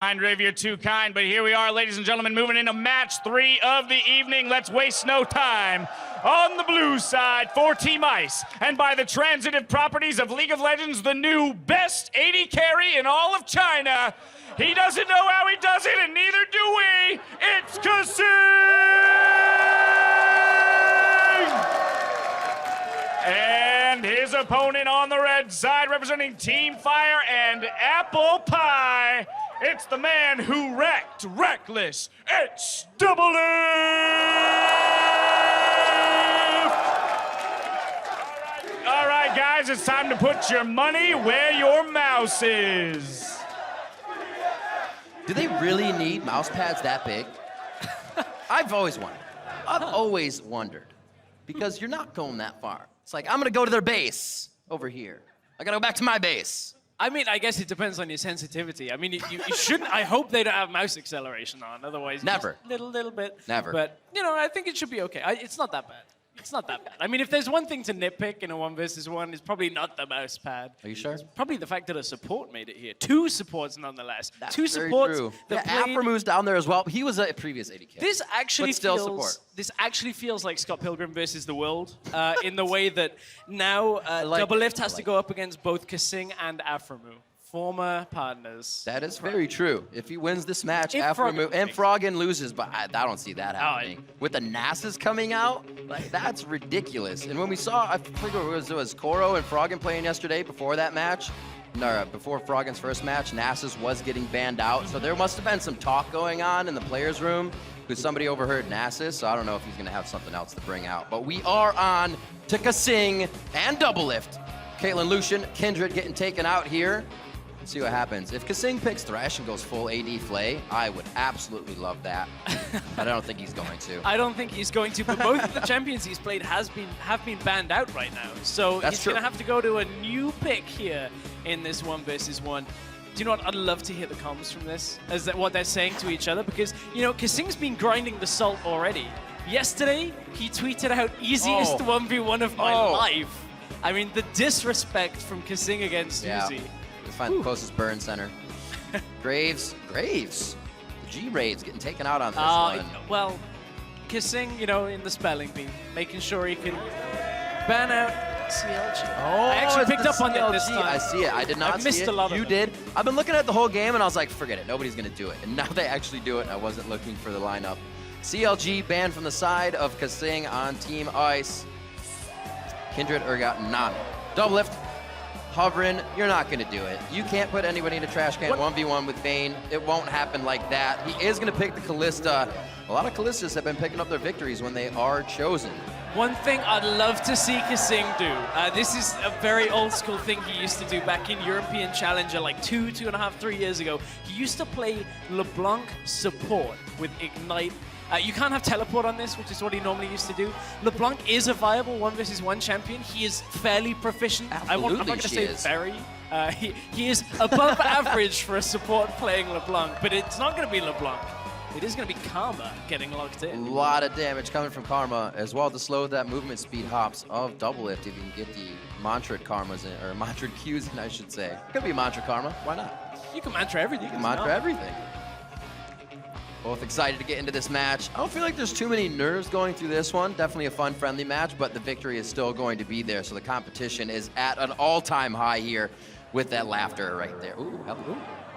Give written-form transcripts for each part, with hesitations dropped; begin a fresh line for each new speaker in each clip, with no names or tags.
If you're too kind, but here we are, ladies and gentlemen, moving into match 3 of the evening. Let's waste no time. On the blue side for Team Ice, and by the transitive properties of League of Legends, the new best 80 carry in all of China. He doesn't know how he does it, and neither do we. It's Kasing! And his opponent on the red side, representing Team Fire and Apple Pie. It's the man who wrecked Reckless. It's Doublelift! All right, guys, it's time to put your money where your mouse is.
Do they really need mouse pads that big? I've always wondered. Because you're not going that far. It's like, I'm gonna go to their base over here. I gotta go back to my base.
I mean, I guess it depends on your sensitivity. I mean, you shouldn't. I hope they don't have mouse acceleration on. Otherwise,
Never.
Little bit.
Never.
But you know, I think it should be okay. It's not that bad. It's not that bad. I mean, if there's one thing to nitpick in a 1v1, it's probably not the mouse pad.
Are you sure?
It's probably the fact that a support made it here. 2 supports, nonetheless.
That's
2
very
supports.
true.
That
Yeah,
played...
Aframu's down there as well. He was a previous 80K.
This actually
but still
feels.
support.
This actually feels like Scott Pilgrim versus the World, in the way that now Doublelift has to go up against both Kasing and Aframu. Former partners.
That is very true. If he wins this match,
If
Aframu
Froggen
and Froggen loses, but I don't see that happening. With the NASAs coming out, like that's ridiculous. And when we saw, I think it was Koro and Froggen playing yesterday before that match, no, before Froggen's first match, NASAs was getting banned out. So there must have been some talk going on in the players' room because somebody overheard NASAs, so I don't know if he's gonna have something else to bring out. But we are on to Kasing and Doublelift. Caitlyn Lucian, Kindred getting taken out here. See what happens. If Kasing picks Thresh and goes full AD Flay, I would absolutely love that. But I don't think he's going to.
I don't think he's going to, but both of the champions he's played have been banned out right now. So
That's
he's
true.
going to have to go to a new pick here in this 1v1. Do you know what? I'd love to hear the comms from this, as that what they're saying to each other, because, you know, Kasing's been grinding the salt already. Yesterday, he tweeted out, easiest 1v1 of my life. I mean, the disrespect from Kasing against Uzi.
Find the closest burn center. Graves. G-Raids getting taken out on this one.
Well, Kasing, you know, in the spelling bee, making sure he can ban out CLG.
Oh,
I actually picked up on it this time.
I see it. I did not see it.
I missed a lot of
You
it.
did. I've been looking at the whole game, and I was like, forget it. Nobody's going to do it. And now they actually do it. I wasn't looking for the lineup. CLG banned from the side of Kasing on Team Ice. Kindred got none. Doublelift. Hovering, you're not going to do it. You can't put anybody in a trash can 1v1 with Vayne. It won't happen like that. He is going to pick the Kalista. A lot of Kalistas have been picking up their victories when they are chosen.
One thing I'd love to see Kasing do, this is a very old school thing he used to do back in European Challenger like 2.5, 3 years ago. He used to play LeBlanc support with Ignite. You can't have teleport on this, which is what he normally used to do. LeBlanc is a viable 1v1 champion. He is fairly proficient. I'm not going to say very. He is above average for a support playing LeBlanc, but it's not going to be LeBlanc. It is going to be Karma getting locked in.
A lot of damage coming from Karma as well to slow that movement speed hops of Doublelift if you can get the mantra Karmas in, or mantra Qs in, I should say. Could be mantra Karma. Why not?
You can mantra everything.
You can mantra everything. Both excited to get into this match. I don't feel like there's too many nerves going through this one. Definitely a fun, friendly match, but the victory is still going to be there. So the competition is at an all-time high here with that laughter right there. Ooh, hello.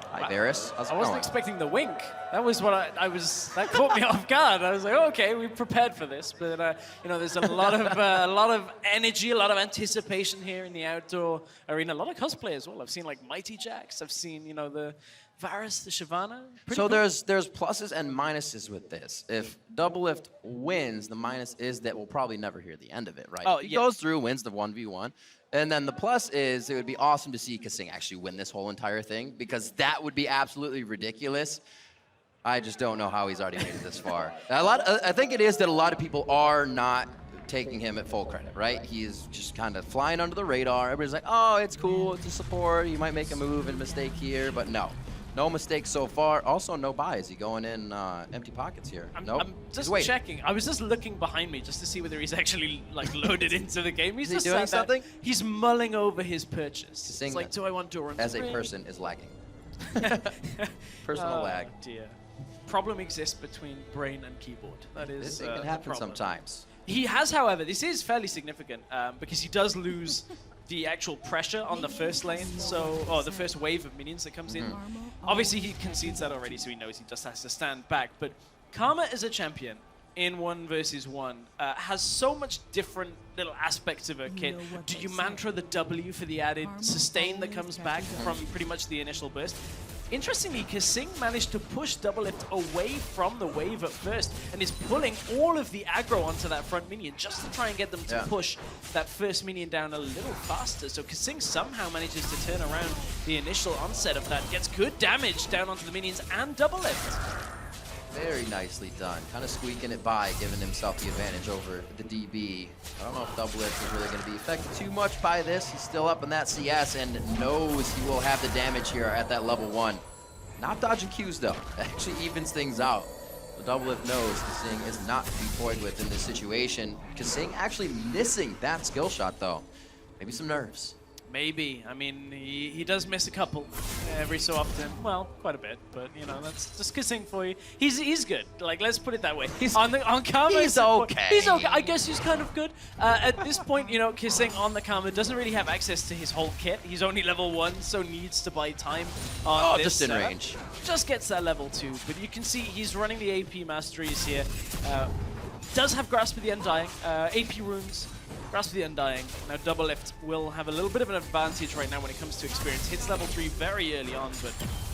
Hi, Varys. How's it
I wasn't
going?
expecting the wink. That was what I was. That caught me off guard. I was like, oh, okay, we prepared for this. But you know, there's a lot of energy, a lot of anticipation here in the outdoor arena. A lot of cosplay as well. I've seen like Mighty Jax. I've seen, you know, the Varys, the Shyvana.
So there's pluses and minuses with this. If Doublelift wins, the minus is that we'll probably never hear the end of it, right?
Oh,
he goes through, wins the 1v1. And then the plus is it would be awesome to see Kasing actually win this whole entire thing, because that would be absolutely ridiculous. I just don't know how he's already made it this far. I think it is that a lot of people are not taking him at full credit, right? He is just kind of flying under the radar. Everybody's like, oh, it's cool, it's a support. You might make a move and a mistake here, but no. No mistakes so far. Also, no buy. Is he going in empty pockets here? Nope.
I'm just checking. I was just looking behind me just to see whether he's actually like loaded into the game. He's
Is he
just
doing something?
He's mulling over his purchase.
Kasing,
It's like, do I want Doran?
as a person, is lagging. Personal lag.
Dear. Problem exists between brain and keyboard. That is
It can happen sometimes.
He has, however, this is fairly significant because he does lose the actual pressure on the first lane, or the first wave of minions that comes in. Obviously, he concedes that already, so he knows he just has to stand back. But Karma as a champion in 1 versus 1 has so much different little aspects of her kit. Do you mantra the W for the added sustain that comes back from pretty much the initial burst? Interestingly, Kasing managed to push Doublelift away from the wave at first and is pulling all of the aggro onto that front minion just to try and get them to push that first minion down a little faster. So Kasing somehow manages to turn around the initial onset of that, gets good damage down onto the minions and Doublelift.
Very nicely done. Kind of squeaking it by, giving himself the advantage over the DB. I don't know if Doublelift is really going to be affected too much by this. He's still up in that CS and knows he will have the damage here at that level 1. Not dodging Qs though. Actually evens things out. So Doublelift knows Kasing is not to be toyed with in this situation. Kasing actually missing that skill shot though. Maybe some nerves.
Maybe. I mean, he does miss a couple every so often. Well, quite a bit, but you know, that's just Kasing for you. He's good. Like, let's put it that way. On Karma,
he's okay.
He's okay. I guess he's kind of good. At this point, you know, Kasing on the Karma doesn't really have access to his whole kit. He's only level 1, so needs to buy time on this
just in range.
Just gets that level 2, but you can see he's running the AP masteries here. Does have Grasp of the Undying, AP runes. Grasp of the Undying. Now Doublelift will have a little bit of an advantage right now when it comes to experience. Hits level 3 very early on, but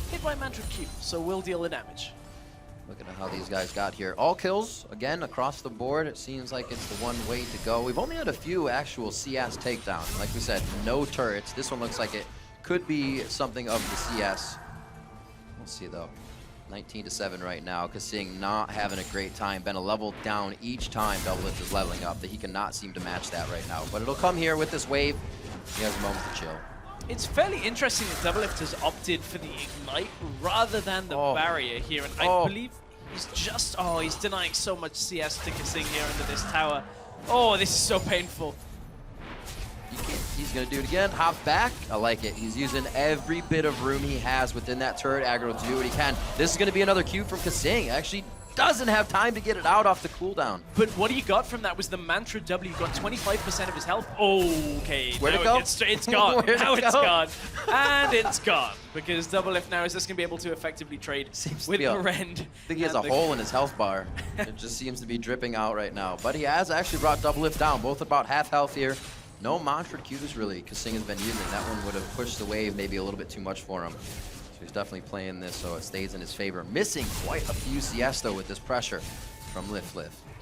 hit by Mantra Q, so will deal the damage.
Looking at how these guys got here. All kills, again, across the board. It seems like it's the one way to go. We've only had a few actual CS takedowns. Like we said, no turrets. This one looks like it could be something of the CS. We'll see, though. 19-7 right now. Kasing not having a great time. Been a level down each time Doublelift is leveling up. That he cannot seem to match that right now. But it'll come here with this wave. He has a moment to chill.
It's fairly interesting that Doublelift has opted for the Ignite rather than the barrier here. And I believe he's just... he's denying so much CS to Kasing here under this tower. Oh, this is so painful.
He's going to do it again. Hop back. I like it. He's using every bit of room he has within that turret aggro to do what he can. This is going to be another Q from Kasing. Actually doesn't have time to get it out off the cooldown.
But what he got from that was the Mantra W. Got 25% of his health. Okay.
Where'd it go?
It's gone. Now it's gone. And it's gone. Because Doublelift now is just going to be able to effectively trade with the Rend.
I think he has a hole in his health bar. It just seems to be dripping out right now. But he has actually brought Doublelift down. Both about half health here. No Mantra Qs really Kasing has been using. That one would have pushed the wave maybe a little bit too much for him. So he's definitely playing this so it stays in his favor. Missing quite a few CS though with this pressure from Lift.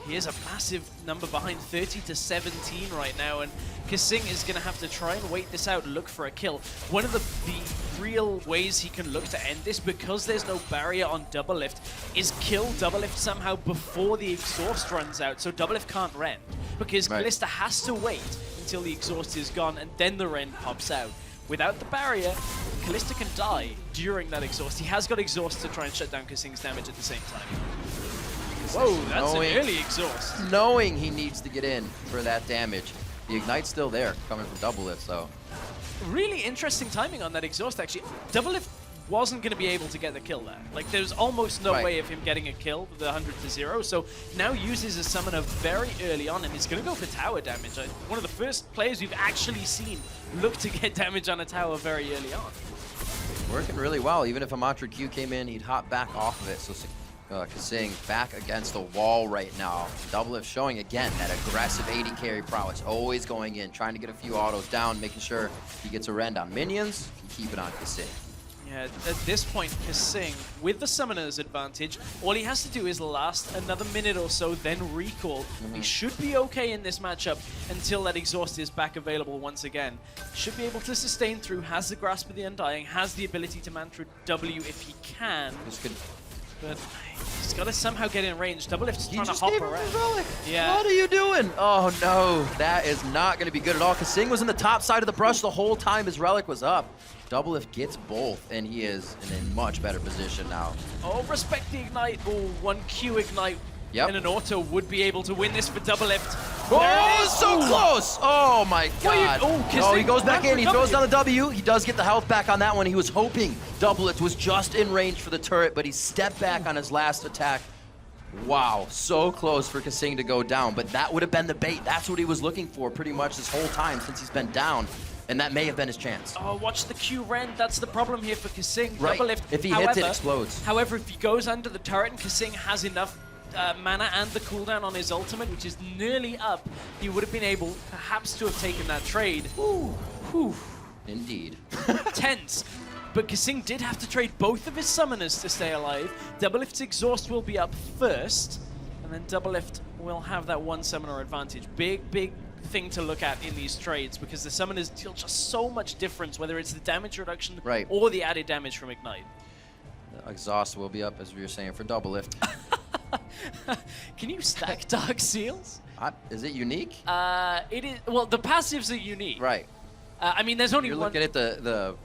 He is a massive number behind, 30-17 right now, and Kasing is going to have to try and wait this out, look for a kill. One of the real ways he can look to end this, because there's no barrier on Doublelift, is kill Doublelift somehow before the exhaust runs out, so Doublelift can't rend. Because Kalista has to wait until the exhaust is gone, and then the rend pops out. Without the barrier, Kalista can die during that exhaust. He has got exhaust to try and shut down Kasing's damage at the same time. Whoa, that's an early exhaust.
Knowing he needs to get in for that damage. The Ignite's still there, coming from Doublelift, so.
Really interesting timing on that exhaust, actually. Doublelift wasn't going to be able to get the kill there. Like, there's almost no way of him getting a kill with the 100-0, so now uses a summoner very early on, and he's going to go for tower damage. One of the first players we've actually seen look to get damage on a tower very early on.
Working really well. Even if a Mantra Q came in, he'd hop back off of it, so Kasing back against the wall right now. Doublelift showing again that aggressive AD carry prowess, always going in, trying to get a few autos down, making sure he gets a rend on minions, can keep it on Kasing.
Yeah, at this point, Kasing, with the summoner's advantage, all he has to do is last another minute or so, then recall. He should be okay in this matchup until that exhaust is back available once again. Should be able to sustain through, has the Grasp of the Undying, has the ability to Mantra W if he can. But he's got to somehow get in range. Doublelift's trying to hop around. Yeah.
What are you doing? Oh no, that is not going to be good at all. Kasing was in the top side of the brush the whole time his relic was up. Doublelift gets both, and he is in a much better position now.
Oh, respect the Ignite. Oh, 1Q Ignite
Yep.
And an auto would be able to win this for Doublelift.
Oh, so close! Oh my God! Oh, he goes back in. He throws down the W. He does get the health back on that one. He was hoping Doublelift was just in range for the turret, but he stepped back on his last attack. Wow, so close for Kasing to go down, but that would have been the bait. That's what he was looking for pretty much this whole time since he's been down, and that may have been his chance.
Oh, watch the Q rend. That's the problem here for Kasing.
Right.
Doublelift.
If he hits it, explodes.
However, if he goes under the turret and Kasing has enough mana and the cooldown on his ultimate, which is nearly up, he would have been able perhaps to have taken that trade. Ooh. Whew.
Indeed.
Tense. But Kasing did have to trade both of his summoners to stay alive. Doublelift's exhaust will be up first, and then Doublelift will have that one summoner advantage. Big thing to look at in these trades, because the summoners deal just so much difference, whether it's the damage reduction or the added damage from Ignite.
The exhaust will be up, as we were saying, for Doublelift.
Can you stack Dark Seals?
Is it unique?
It is. Well, the passives are unique.
Right.
I mean, there's only
You're
one.
looking at the.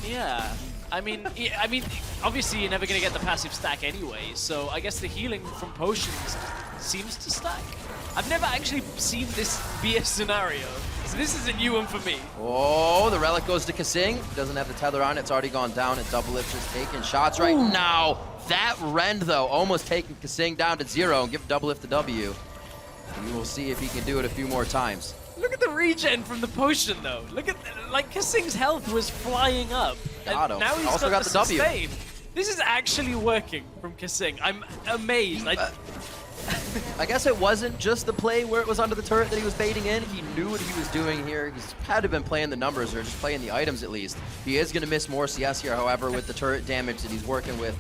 Yeah. I mean, obviously you're never gonna get the passive stack anyway. So I guess the healing from potions seems to stack. I've never actually seen this be a scenario, so this is a new one for me.
Oh, the relic goes to Kasing. Doesn't have the tether on. It's already gone down, and Doublelift is taking shots right now. That rend, though, almost taking Kasing down to 0 and give Doublelift the W. We will see if he can do it a few more times.
Look at the regen from the potion, though. Look at, like, Kasing's health was flying up.
Got him.
Now he's
Also got the W.
sustain. This is actually working from Kasing. I'm amazed.
I guess it wasn't just the play where it was under the turret that he was baiting in. He knew what he was doing here. He's had to have been playing the numbers or just playing the items at least. He is going to miss more CS here, however, with the turret damage that he's working with.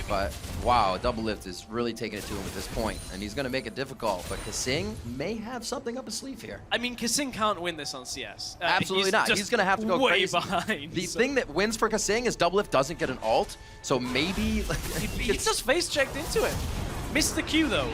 But wow, Doublelift is really taking it to him at this point, and he's going to make it difficult. But Kasing may have something up his sleeve here.
I mean, Kasing can't win this on CS.
Absolutely not. He's going to have to go
way
crazy.
Behind.
The thing that wins for Kasing is Doublelift doesn't get an ult, so maybe
he just face checked into it. Missed the Q though.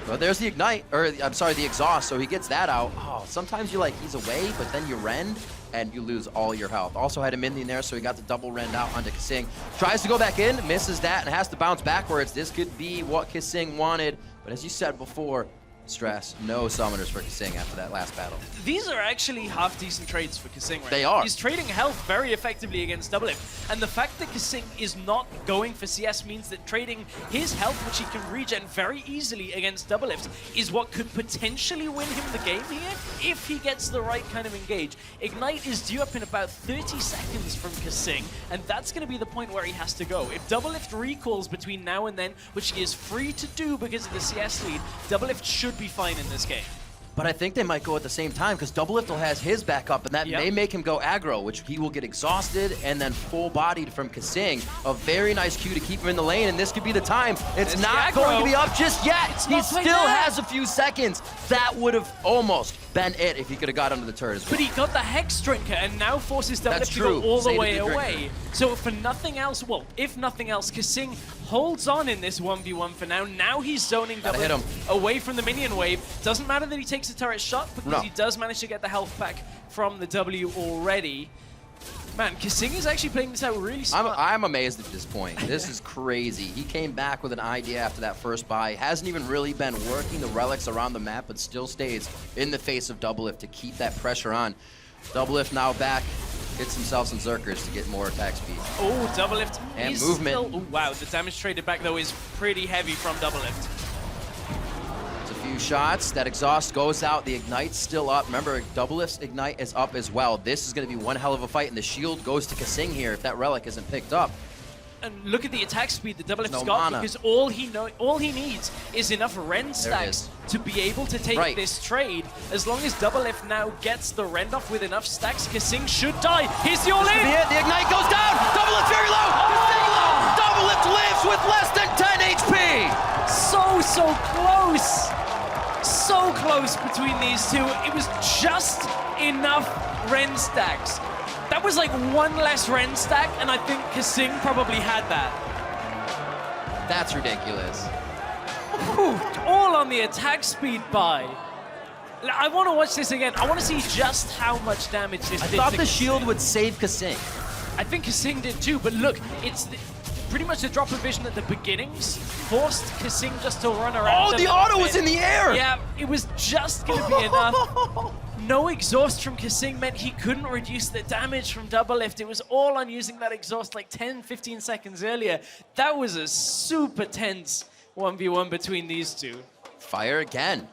Well, there's the ignite, or I'm sorry, the exhaust, so he gets that out. Oh, sometimes you're like, he's away, but then you rend, and you lose all your health. Also had a minion there, so he got the double rend out onto Kasing. Tries to go back in, misses that, and has to bounce backwards. This could be what Kasing wanted, but as you said before, Stress, no summoners for Kasing after that last battle.
These are actually half-decent trades for Kasing right
They
now.
are.
He's trading health very effectively against Doublelift. And the fact that Kasing is not going for CS means that trading his health, which he can regen very easily against Doublelift, is what could potentially win him the game here if he gets the right kind of engage. Ignite is due up in about 30 seconds from Kasing, and that's going to be the point where he has to go. If Doublelift recalls between now and then, which he is free to do because of the CS lead, Doublelift should be fine in this game.
But I think they might go at the same time because Doublelift will has his back up, and that may make him go aggro, which he will get exhausted and then full-bodied from Kasing. A very nice Q to keep him in the lane, and this could be the time. It's not going to be up just yet. He still has a few seconds. That would have almost been it if he could have got under the turret as well.
But he got the Hex Drinker and now forces Doublelift to go all the way away. So for nothing else, well, if nothing else, Kasing holds on in this 1v1 for now. Now he's zoning Doublelift away from the minion wave. Doesn't matter that he takes a turret shot because he does manage to get the health back from the W already. Man, Kasing is actually playing this out really smart.
I'm amazed at this point. This is crazy. He came back with an idea after that first buy. Hasn't even really been working the relics around the map, but still stays in the face of Doublelift to keep that pressure on. Doublelift now back. Hits himself some Zerkers to get more attack speed.
Oh, Doublelift
and
is
movement.
Still, oh, wow, the damage traded back though is pretty heavy from Doublelift.
Few shots. That exhaust goes out. The ignite's still up. Remember, Doublelift's ignite is up as well. This is going to be one hell of a fight, and the shield goes to Kasing here if that relic isn't picked up.
And look at the attack speed that Doublelift's got, because all he needs is enough rend stacks to be able to take this trade. As long as Doublelift now gets the rend off with enough stacks, Kasing should die. Here's the all-in!
The ignite goes down! Doublelift very low! Oh! Doublelift lives with less than 10 HP!
So close! So close between these two. It was just enough rend stacks. That was like one less rend stack, and I think Kasing probably had that.
That's ridiculous.
Ooh, all on the attack speed buy. I want to watch this again. I want to see just how much damage this did.
I thought the shield would save Kasing.
I think Kasing did too, but look, pretty much the drop of vision at the beginnings forced Kasing just to run around.
Oh, the auto was in the air!
Yeah, it was just going to be enough. No exhaust from Kasing meant he couldn't reduce the damage from Doublelift. It was all on using that exhaust like 10, 15 seconds earlier. That was a super tense 1v1 between these two.
Fire again.